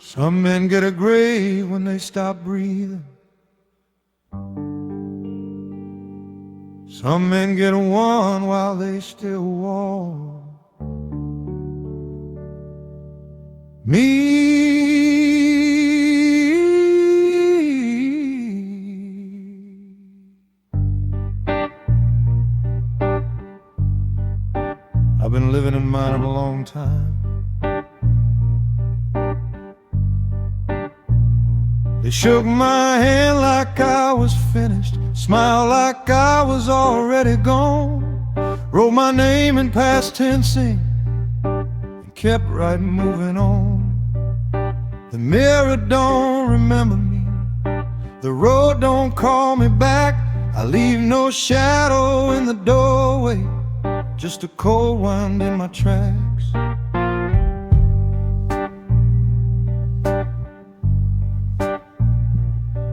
Some men get a grave when they stop breathing. Some men get one while they still walk. I've been living in mine a long time. They shook my hand like I was finished, smiled like I was already gone, wrote my name in past tensing, and kept right moving on. The mirror don't remember me, the road don't call me back. I leave no shadow in the doorway, just a cold wind in my tracks.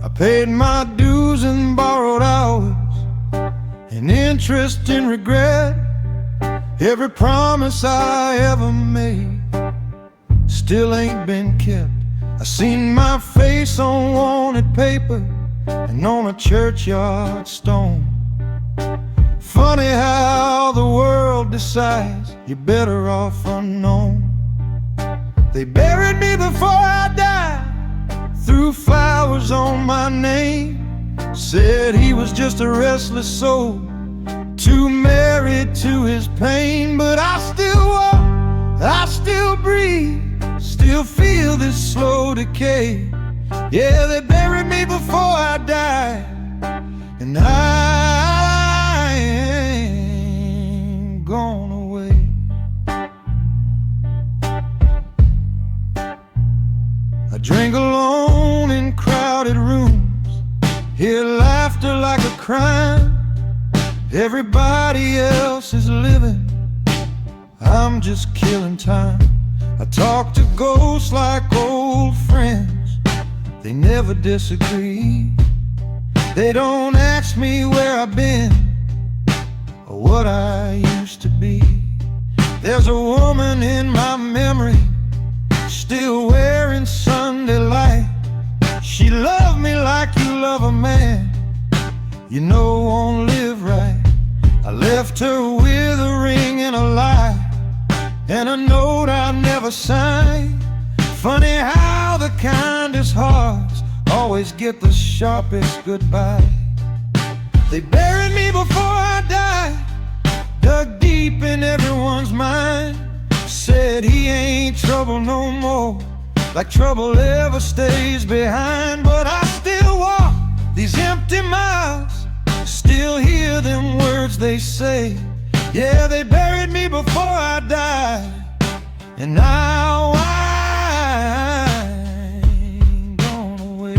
I paid my dues and borrowed hours, and interest and regret. Every promise I ever made still ain't been kept. I seen my face on wanted paper and on a churchyard stone. Funny how the world decides you're better off unknown. They buried me before I died, threw flowers on my name, said he was just a restless soul, too married to his pain. But I still walk, I still breathe, still feel this slow decay. Yeah, they buried me before I died, and I ain't gone away. I drink alone in crowded rooms, hear laughter like a crime. Everybody else is living, I'm just killing time. I talk to ghosts like old friends, they never disagree. They don't ask me where I've been or what I used to be. There's a woman in my memory, still wearing Sunday light. She loved me like you love a man you know won't live right. I left her with a ring and a lie, and a note I never signed. Funny how the kindest hearts always get the sharpest goodbye. They buried me before I died, dug deep in everyone's mind, said he ain't trouble no more, like trouble ever stays behind. But I still walk these empty miles, still hear them words they say. Yeah, they buried me before I died, and now I ain't gone away.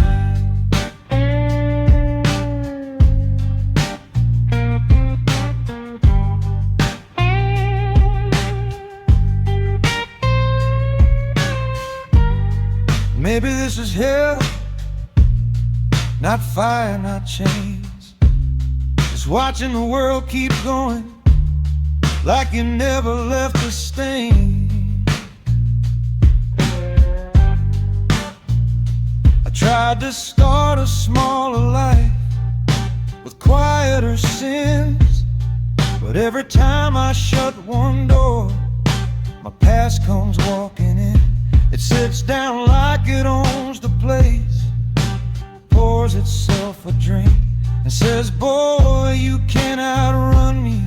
Maybe this is hell, not fire, not chains, just watching the world keep going like you never left a stain. I tried to start a smaller life with quieter sins, but every time I shut one door, my past comes walking in. It sits down like it owns the place, pours itself a drink, and says, boy, you can't outrun me,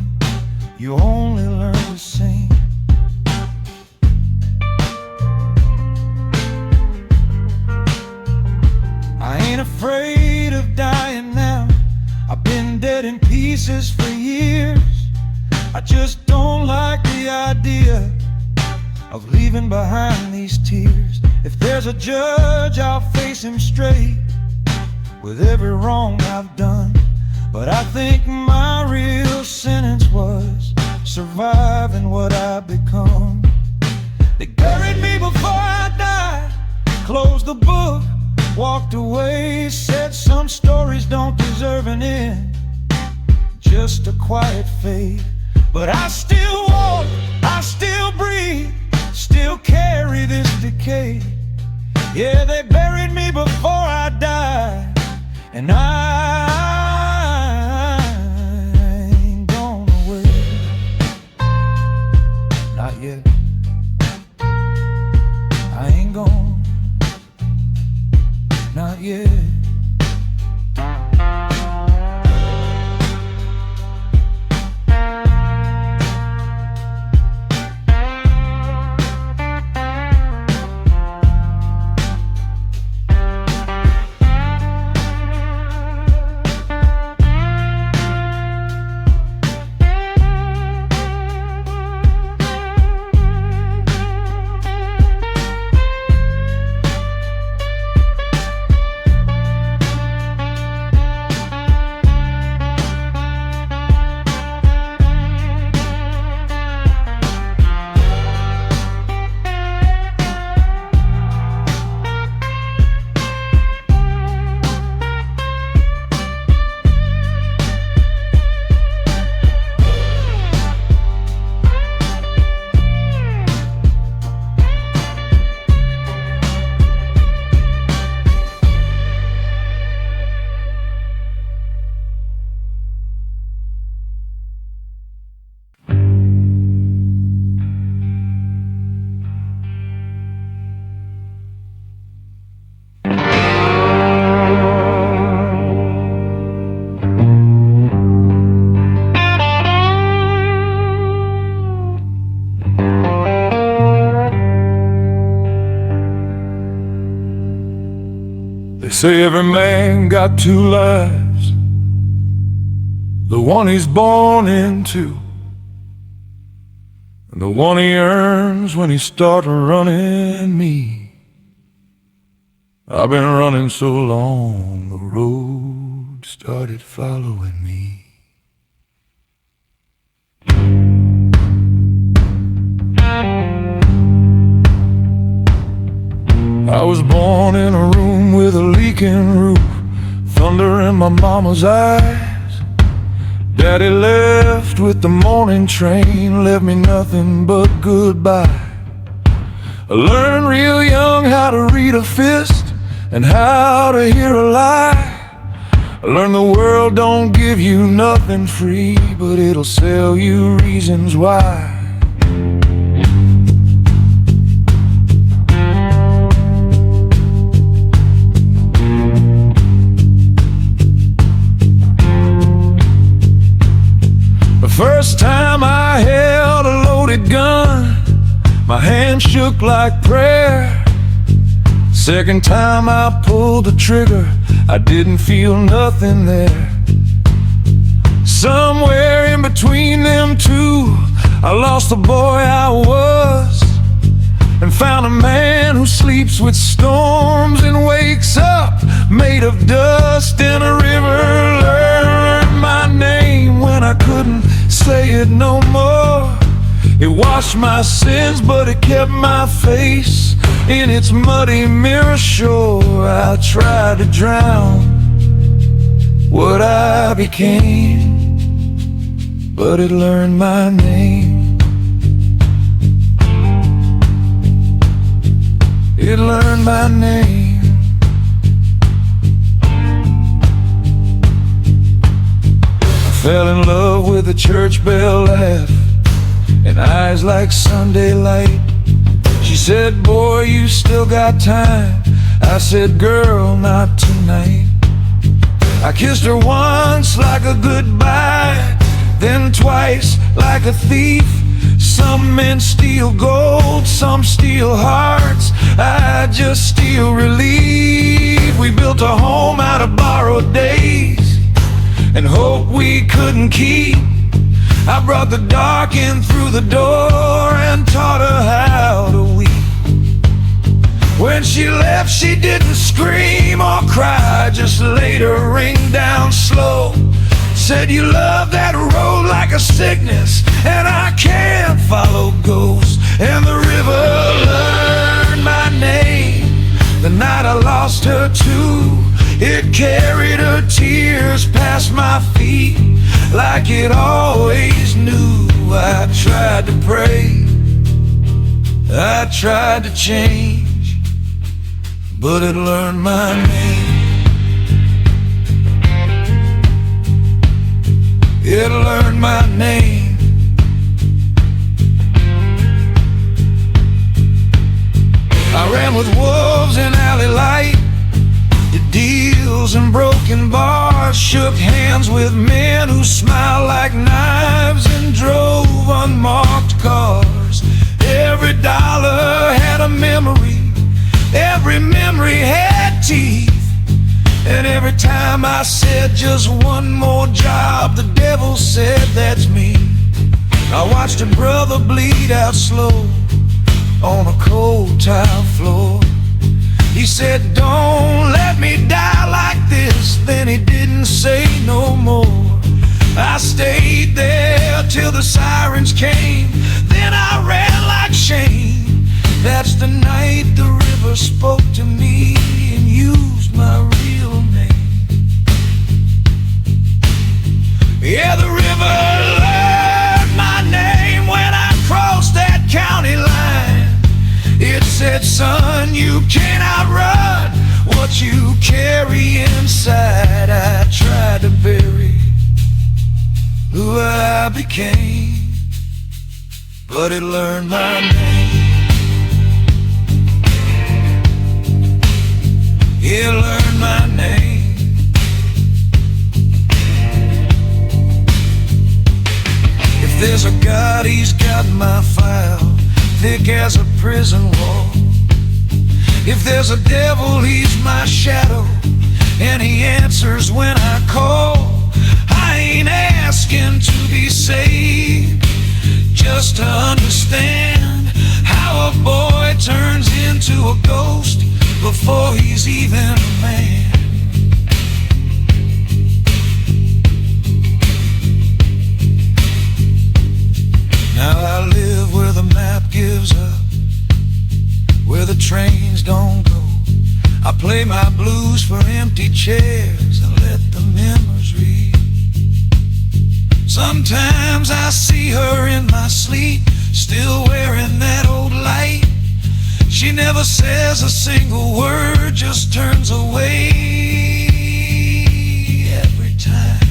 you only learn to sing. I ain't afraid of dying now, I've been dead in pieces for years. I just don't like the idea of leaving behind these tears. If there's a judge, I'll face him straight with every wrong I've done. But I think my real sentence was surviving what I've become. They buried me before I died, closed the book, walked away, said some stories don't deserve an end, just a quiet fate. But I still walk, I still breathe, still carry this decay. Yeah, they buried me before I died, and I ain't gone away. Not yet. I ain't gone. Not yet. They say every man got two lives, the one he's born into, and the one he earns when he starts running me. I've been running so long, the road started following me. I was born in a room with a leaking roof, thunder in my mama's eyes. Daddy left with the morning train, left me nothing but goodbye. I learned real young how to read a fist and how to hear a lie. I learned the world don't give you nothing free, but it'll sell you reasons why. First time I held a loaded gun, my hand shook like prayer. Second time I pulled the trigger, I didn't feel nothing there. Somewhere in between them two, I lost the boy I was, and found a man who sleeps with storms and wakes up made of dust in a river. Learned my name when I couldn't say it no more. It washed my sins, but it kept my face in its muddy mirror shore. I tried to drown what I became, but it learned my name. It learned my name. Fell in love with a church bell laugh and eyes like Sunday light. She said, boy, you still got time. I said, girl, not tonight. I kissed her once like a goodbye, then twice like a thief. Some men steal gold, some steal hearts, I just steal relief. We built a home out of borrowed days and hope we couldn't keep. I brought the dark in through the door and taught her how to weep. When she left, she didn't scream or cry, just laid her ring down slow. Said, you love that road like a sickness, and I can't follow ghosts. And the river learned my name the night I lost her too. It carried her tears past my feet like it always knew. I tried to pray, I tried to change, but it learned my name. It learned my name. I ran with wolves in alley light, did deals in broken bars, shook hands with men who smiled like knives, and drove unmarked cars. Every dollar had a memory, every memory had teeth. And every time I said just one more job, the devil said that's me. I watched a brother bleed out slow on a cold tile floor. He said, "Don't let me die like this." Then he didn't say no more. I stayed there till the sirens came, then I ran like Shane. That's the night the river spoke to me and used my real name. Yeah, the river learned my name when I crossed that county line. It said, "Son, you can't outrun what you carry inside." I tried to bury who I became, but it learned my name. It learned my name. If there's a God, he's got my file, thick as a prison wall. If there's a devil, he's my shadow, and he answers when I call. I ain't asking to be saved, just to understand how a boy turns into a ghost before he's even a man. Now I live where the map gives up, where the trains don't go. I play my blues for empty chairs and let the memories read. Sometimes I see her in my sleep, still wearing that old light. She never says a single word, just turns away every time.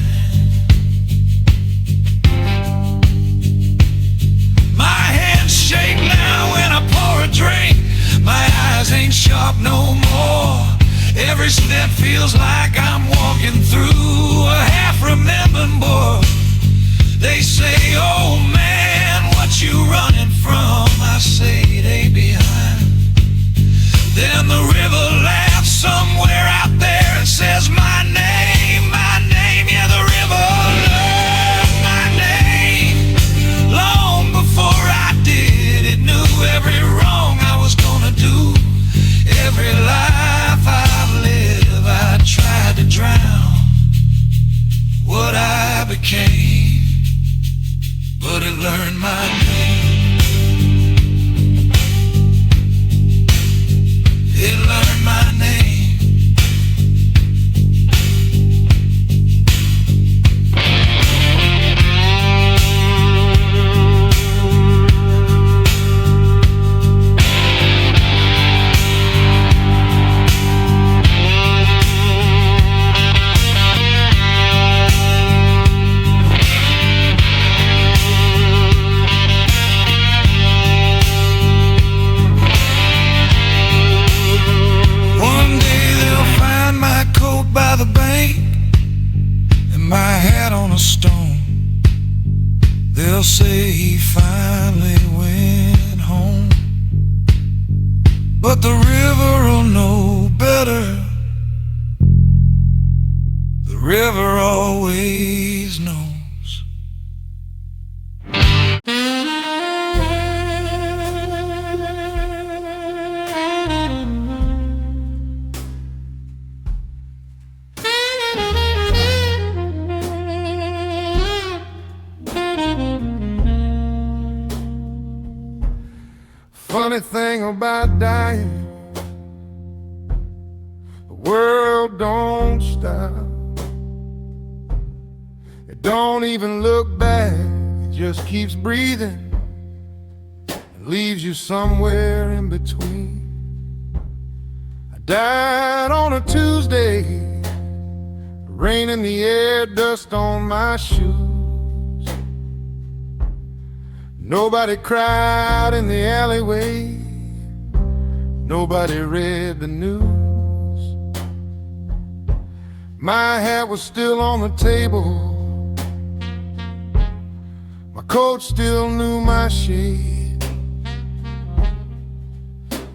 My hands shake now when I pour a drink. My eyes ain't sharp no more. Every step feels like I'm walking through a half-remembered book. They say, "Oh man, what you running from?" I say, "They behind." Then the river laughs somewhere out there and says, my name, yeah, the river learned my name. Long before I did, it knew every wrong I was gonna do. Every life I've lived, I tried to drown what I became, but it learned my name. It learned my name. By the bank and my hat on a stone, they'll say he finally went home. But the river'll know better. The river always knows. Funny thing about dying, the world don't stop. It don't even look back, it just keeps breathing and leaves you somewhere in between. I Died on a Tuesday, rain in the air, dust on my shoes. Nobody cried in the alleyway, nobody read the news. My hat was still on the table, my coat still knew my shade.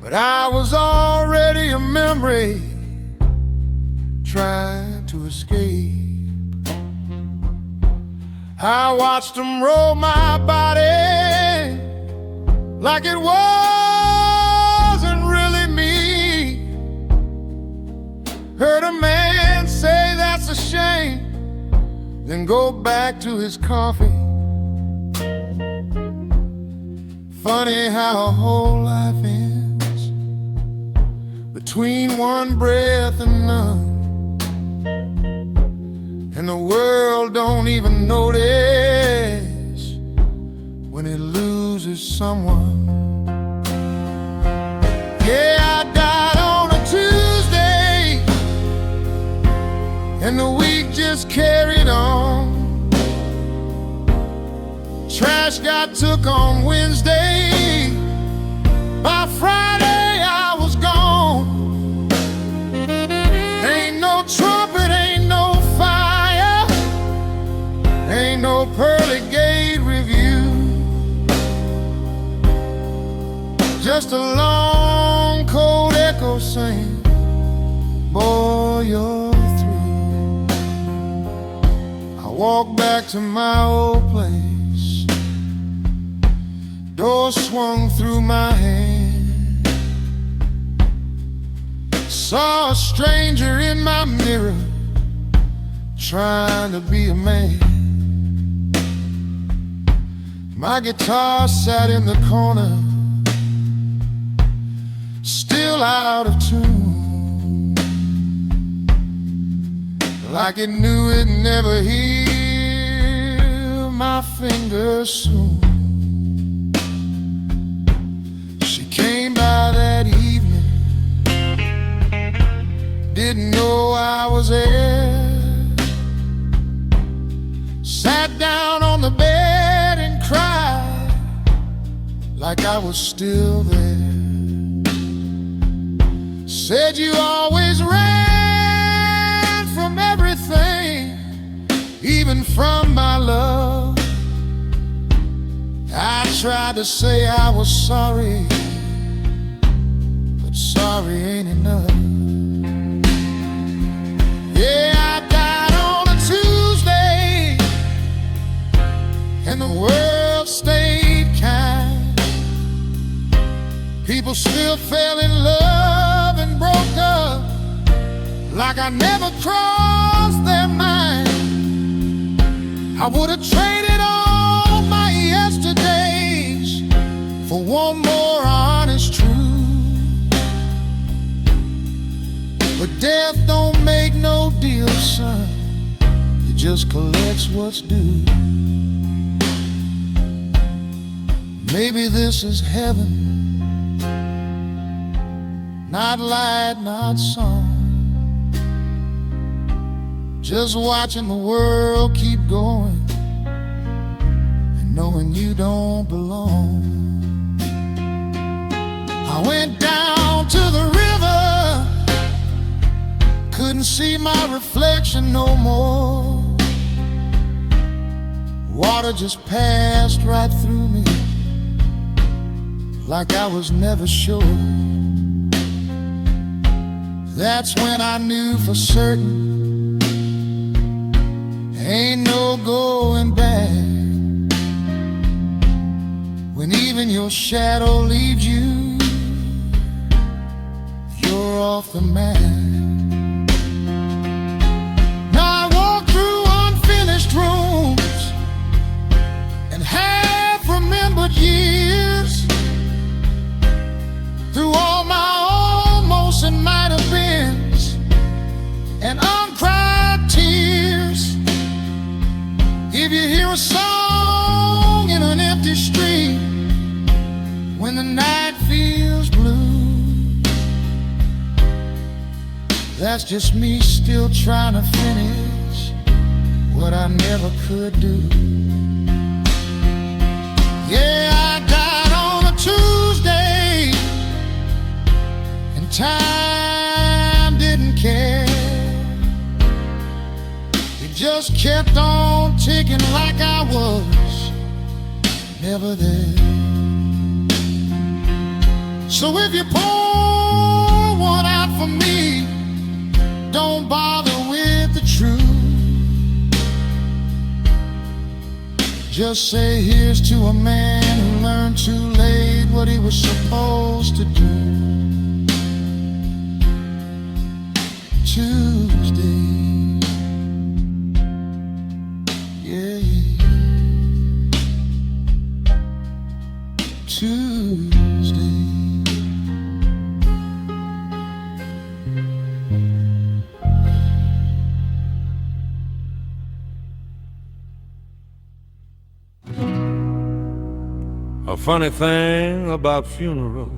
But I was already a memory, trying to escape. I watched them roll my body like it wasn't really me. Heard a man say that's a shame, then go back to his coffee. Funny how a whole life ends between one breath and none, and the world don't even notice when it loses someone. Yeah, I died on a Tuesday, and the week just carried on. Trash got took on Wednesday, by Friday I was gone. Ain't no trumpet, ain't no fire, ain't no pearly gate review, just a long cold echo saying, boy, you're through. I walked back to my old place, door swung through my hand. Saw a stranger in my mirror, trying to be a man. My guitar sat in the corner, still out of tune, like it knew it'd never heal my fingers soon. She came by that evening, didn't know I was there, sat down on the bed and cried like I was still there. Said you always ran from everything, even from my love. I tried to say I was sorry, but sorry ain't enough. Yeah, I died on a Tuesday, and the world stayed kind. People still fell in love and broke up, like I never crossed their mind. I would have traded all my yesterdays for one more honest truth. But death don't make no deal, son, it just collects what's due. Maybe this is heaven, not light, not song, just watching the world keep going and knowing you don't belong. I went down to the river, couldn't see my reflection no more. Water just passed right through me, like I was never sure. That's when I knew for certain, ain't no going back. When even your shadow leaves you, you're off the map. Now I walk through unfinished rooms and half-remembered years, through all my almost and might have beens and uncried tears. If you hear a song in an empty street when the night feels blue, That's just me still trying to finish what I never could do. Yeah, I died on a Tuesday, and time didn't care. It just kept on ticking like I was never there. So if you pour one out for me, don't bother with the truth. Just say here's to a man who learned too late what he was supposed to do. Tuesday, yeah, Tuesday. A funny thing about funerals,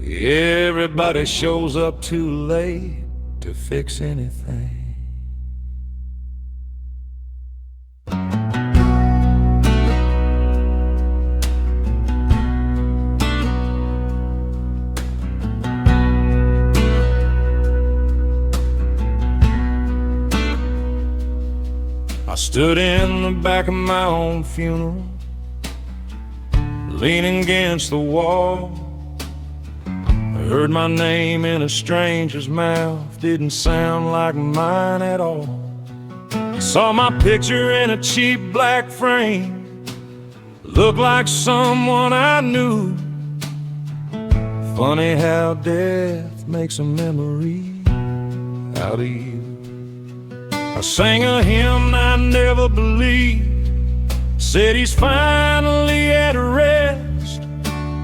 everybody shows up too late to fix anything. I stood in the back of my own funeral, leaning against the wall. I heard my name in a stranger's mouth, didn't sound like mine at all. I saw my picture in a cheap black frame, looked like someone I knew. Funny how death makes a memory out of you. I sang a hymn I never believed, said he's finally at rest,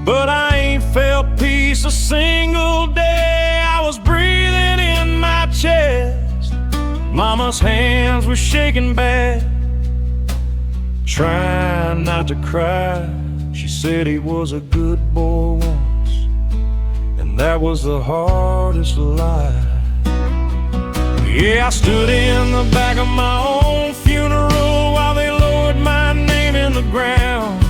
but I ain't felt peace a single day. I was breathing in my chest. Mama's hands were shaking bad, trying not to cry. She said he was a good boy once, and that was the hardest lie. Yeah, I stood in the back of my own funeral while they lowered my name in the ground.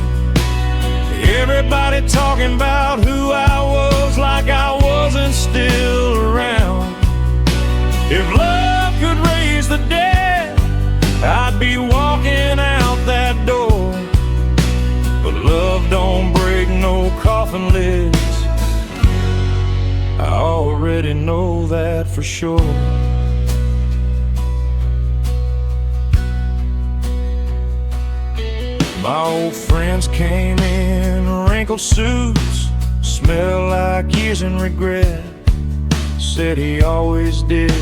Everybody talking about who I was like I wasn't still around. If love could raise the dead, I'd be walking out that door. But love don't break no coffin lids, I already know that for sure. My old friends came in wrinkled suits, smelled like years and regret. Said he always did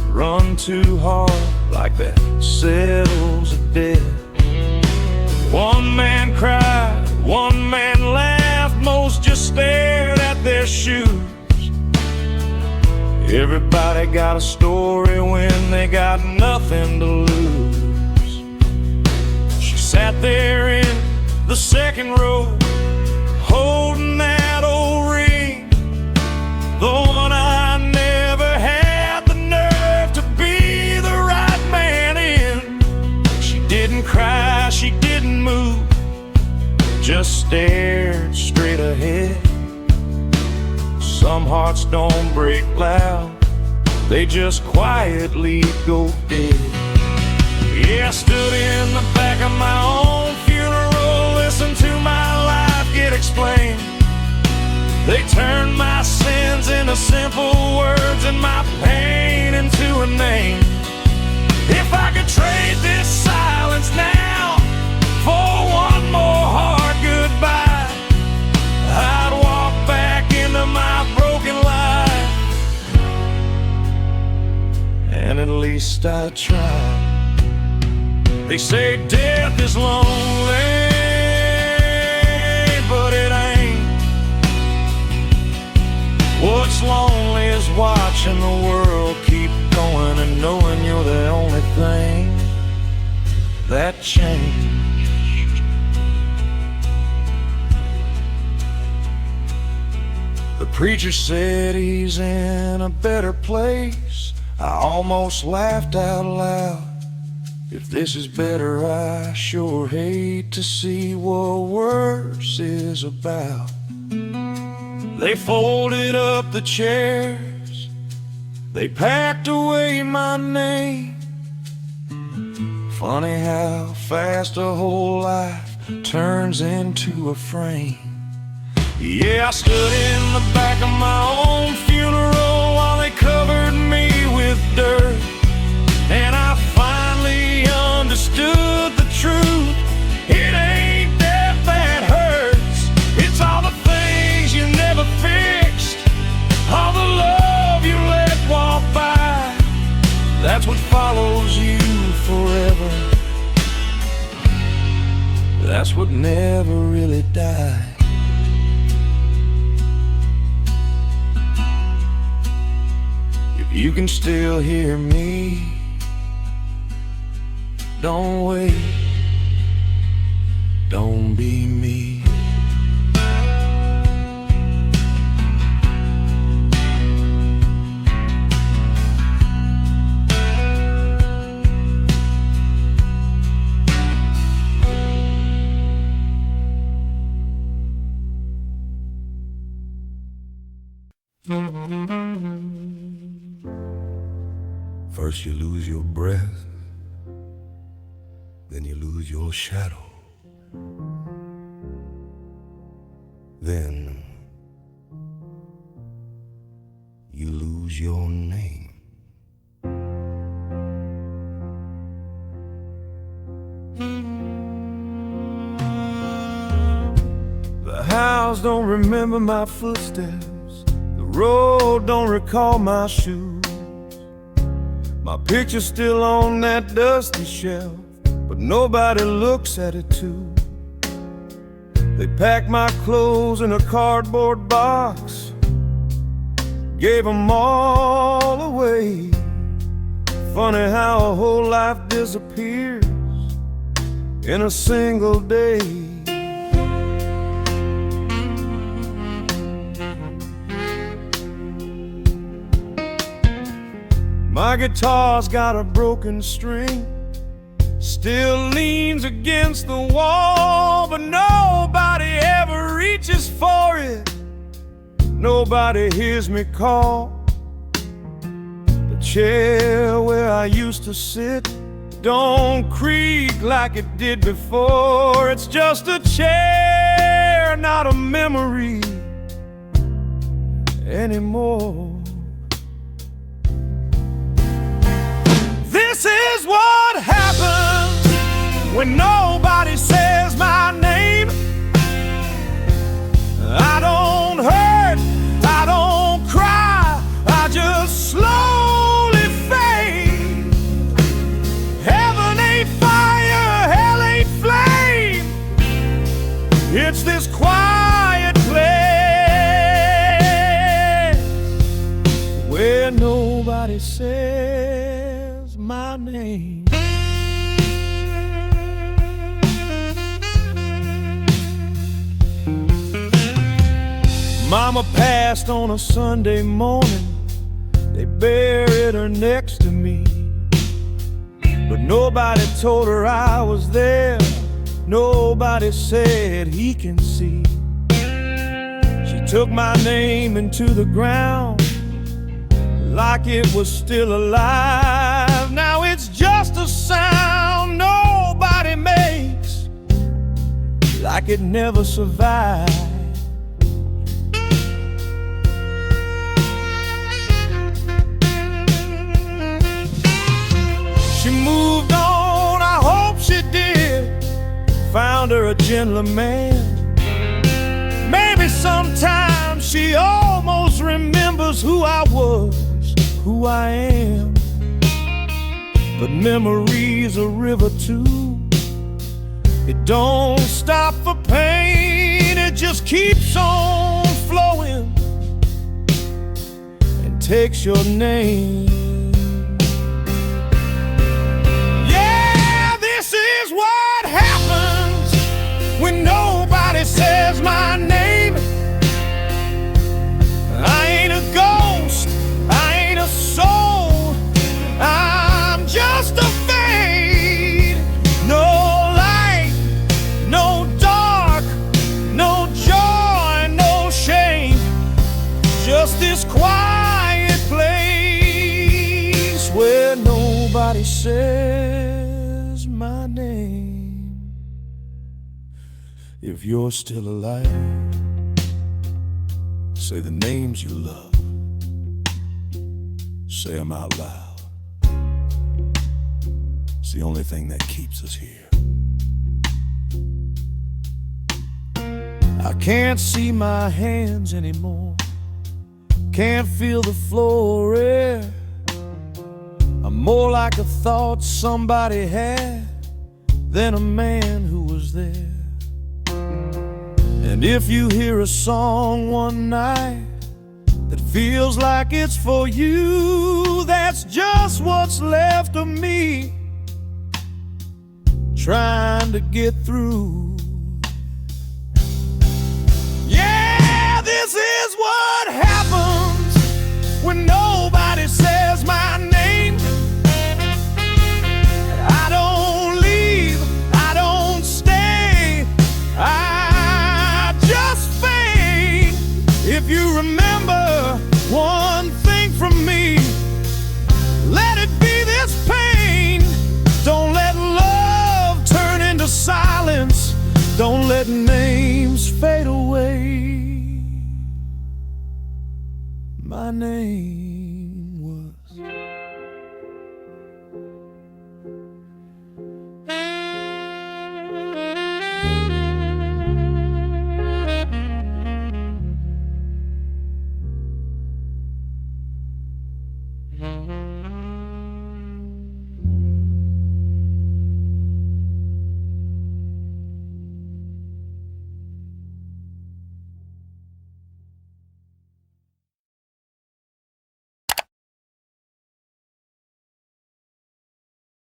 run too hard, like that settles a debt. One man cried, one man laughed, most just stared at their shoes. Everybody got a story when they got nothing to lose. Sat there in the second row, holding that old ring, the one I never had the nerve to be the right man in. She didn't cry, she didn't move, just stared straight ahead. Some hearts don't break loud, they just quietly go dead. Yeah, I stood in the back of my own funeral, listened to my life get explained. They turned my sins into simple words and my pain into a name. If I could trade this silence now for one more hard goodbye, I'd walk back into my broken life, and at least I tried. They say death is lonely, but it ain't. What's lonely is watching the world keep going and knowing you're the only thing that changed. The preacher said he's in a better place. I almost laughed out loud. If this is better, I sure hate to see what worse is about. They folded up the chairs, they packed away my name. Funny how fast a whole life turns into a frame. Yeah, I stood in the back of my own funeral while they covered me with dirt. And I finally understood the truth. It ain't death that hurts, it's all the things you never fixed, all the love you let walk by. That's what follows you forever. That's what never really died. If you can still hear me, don't wait, don't be me. First you lose your breath, then you lose your shadow, then you lose your name. The house don't remember my footsteps, the road don't recall my shoes. My picture's still on that dusty shelf, but nobody looks at it too. They packed my clothes in a cardboard box, gave them all away. Funny how a whole life disappears in a single day. My guitar's got a broken string, still leans against the wall, but nobody ever reaches for it, nobody hears me call. The chair where I used to sit don't creak like it did before. It's just a chair, not a memory anymore. This is what happens when nobody says my name. I don't hurt, I don't cry, I just slowly fade. Heaven ain't fire, hell ain't flame, it's this quiet place where nobody says my name. Mama passed on a Sunday morning, they buried her next to me, but nobody told her I was there, nobody said he can see. She took my name into the ground like it was still alive. Now it's just a sound nobody makes, like it never survived. She moved on, I hope she did, found her a gentler man. Maybe sometimes she almost remembers who I was, who I am. But memory's a river too, it don't stop for pain, it just keeps on flowing and takes your name. Yeah, this is what happens when nobody says my name. this quiet place where nobody says my name. If you're still alive, say the names you love. Say them out loud. It's the only thing that keeps us here. I can't see my hands anymore. Can't feel the floor air. I'm more like a thought somebody had than a man who was there. And if you hear a song one night that feels like it's for you, that's just what's left of me trying to get through. Yeah, this is what happens when nobody says my name. I don't leave, I don't stay, I just fade. If you remember one thing from me, let it be this pain. Don't let love turn into silence. Don't let names fade away. My name was Mm-hmm.